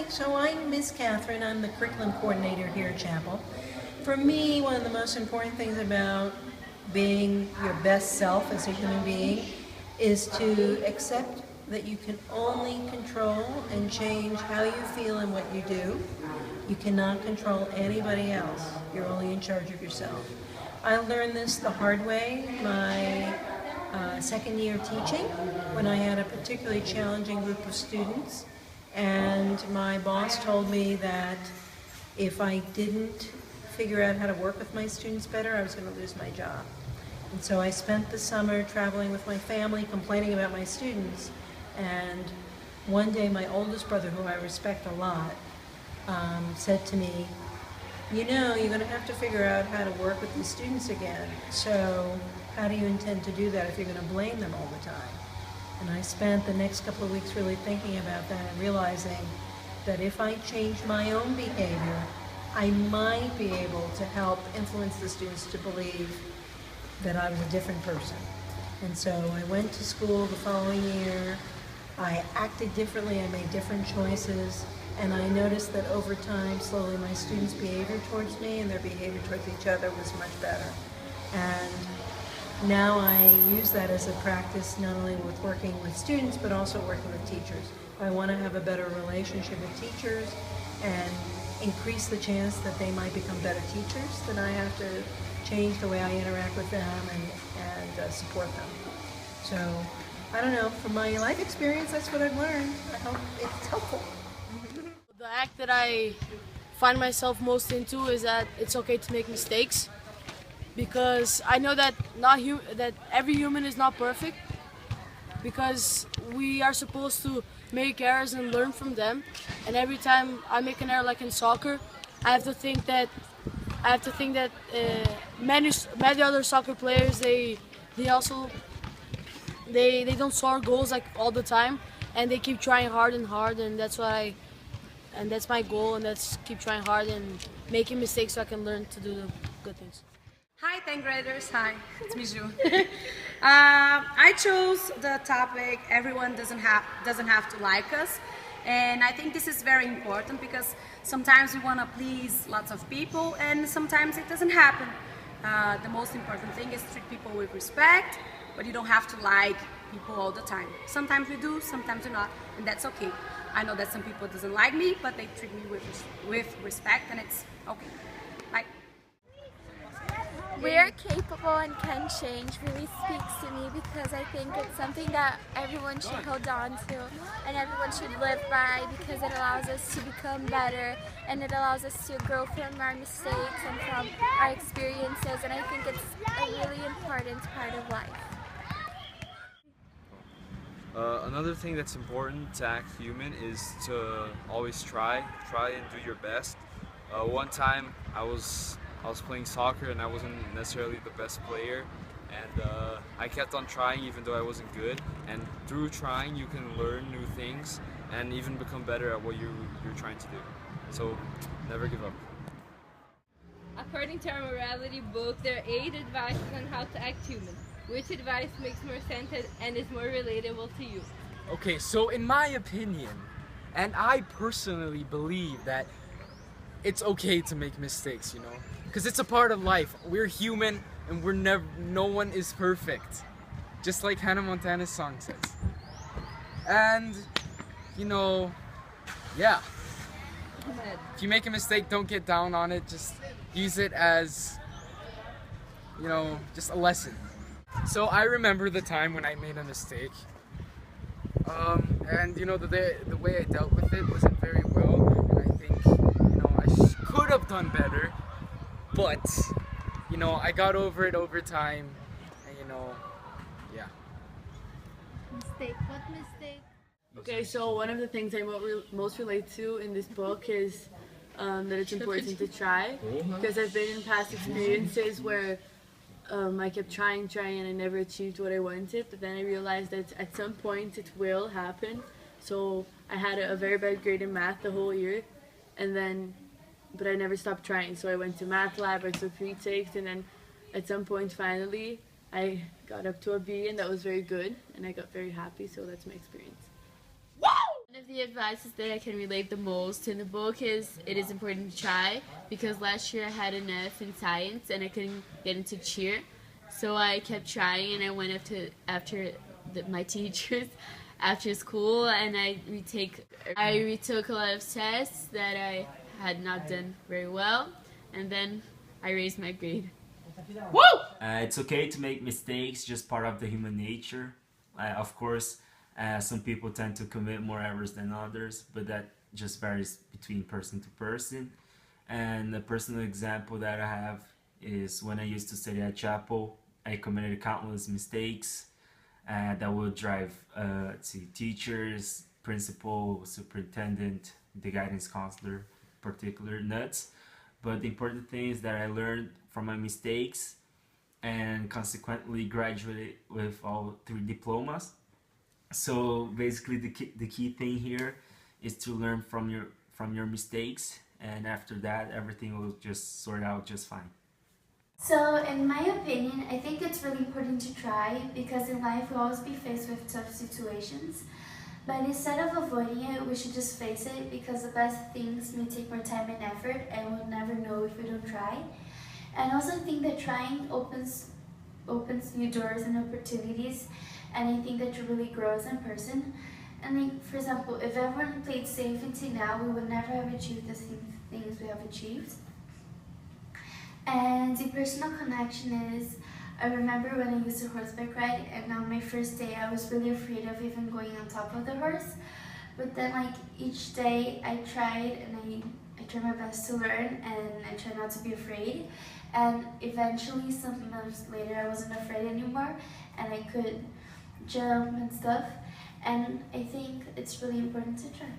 so I'm Miss Catherine. I'm the curriculum coordinator here at Chapel. For me, one of the most important things about being your best self as a human being is to accept that you can only control and change how you feel and what you do. You cannot control anybody else. You're only in charge of yourself. I learned this the hard way my second year teaching when I had a particularly challenging group of students, and my boss told me that if I didn't figure out how to work with my students better, I was going to lose my job. And so I spent the summer traveling with my family, complaining about my students, and one day my oldest brother, who I respect a lot, said to me, you know, you're going to have to figure out how to work with these students again. So how do you intend to do that if you're going to blame them all the time? And I spent the next couple of weeks really thinking about that and realizing that if I changed my own behavior, I might be able to help influence the students to believe that I was a different person. And so I went to school the following year. I acted differently, I made different choices, and I noticed that over time, slowly, my students' behavior towards me and their behavior towards each other was much better. And now I use that as a practice not only with working with students, but also working with teachers. I want to have a better relationship with teachers and increase the chance that they might become better teachers, then I have to change the way I interact with them and support them. So, I don't know, from my life experience, that's what I've learned. I hope it's helpful. The act that I find myself most into is that it's okay to make mistakes, because I know that that every human is not perfect, because we are supposed to make errors and learn from them. And every time I make an error, like in soccer, I have to think that many other soccer players they don't score goals like all the time, and they keep trying hard and hard, and that's my goal, and that's keep trying hard and making mistakes so I can learn to do the good things. Hi, 10th graders. Hi, it's me, Ju. I chose the topic everyone doesn't have to like us, and I think this is very important because sometimes we want to please lots of people and sometimes it doesn't happen. The most important thing is to treat people with respect, but you don't have to like people all the time. Sometimes we do, sometimes we not, and that's okay. I know that some people doesn't like me, but they treat me with respect, and it's okay. Bye. We are capable and can change really speaks to me because I think it's something that everyone should hold on to and everyone should live by, because it allows us to become better and it allows us to grow from our mistakes and from our experiences, and I think it's a really important part of life. Another thing that's important to act human is to always try and do your best. One time I was playing soccer and I wasn't necessarily the best player, and I kept on trying even though I wasn't good, and through trying you can learn new things and even become better at what you're trying to do. So never give up. According to our morality book, there are 8 advices on how to act human. Which advice makes more sense and is more relatable to you? Okay, so in my opinion, and I personally believe that it's okay to make mistakes, you know? Because it's a part of life. We're human and no one is perfect. Just like Hannah Montana's song says. And, you know, yeah. If you make a mistake, don't get down on it. Just use it as, you know, just a lesson. So I remember the time when I made a mistake. And, you know, the way I dealt with it wasn't very well. And I think, you know, I could have done better. But, you know, I got over it over time, and you know, yeah. Mistake. What mistake? Okay, so one of the things I most relate to in this book is that it's important to try, because I've been in past experiences where I kept trying and I never achieved what I wanted, but then I realized that at some point it will happen. So I had a very bad grade in math the whole year, but I never stopped trying. So I went to math lab, I took retakes, and then at some point finally I got up to a B, and that was very good, and I got very happy, so that's my experience. And of the advices that I can relate the most in the book is it is important to try, because last year I had an F in science and I couldn't get into cheer. So I kept trying and I went after my teachers after school, and I retook a lot of tests that I had not done very well, and then I raised my grade. Woo! It's okay to make mistakes, just part of the human nature. Of course, some people tend to commit more errors than others, but that just varies between person to person. And a personal example that I have is when I used to study at Chapel, I committed countless mistakes that would drive teachers, principal, superintendent, the guidance counselor, particular nuts. But the important thing is that I learned from my mistakes and consequently graduated with all 3 diplomas. So basically the key thing here is to learn from your mistakes, and after that everything will just sort out just fine. So, in my opinion, I think it's really important to try, because in life we'll always be faced with tough situations. But instead of avoiding it, we should just face it, because the best things may take more time and effort, and we'll never know if we don't try. And also I think that trying opens new doors and opportunities, and I think that you really grow as a person. And like, for example, if everyone played safe until now, we would never have achieved the same things we have achieved. And the personal connection is, I remember when I used to horseback ride, and on my first day I was really afraid of even going on top of the horse. But then like each day I tried, and I tried my best to learn, and I tried not to be afraid. And eventually, some months later, I wasn't afraid anymore, and I could jump and stuff. And I think it's really important to try.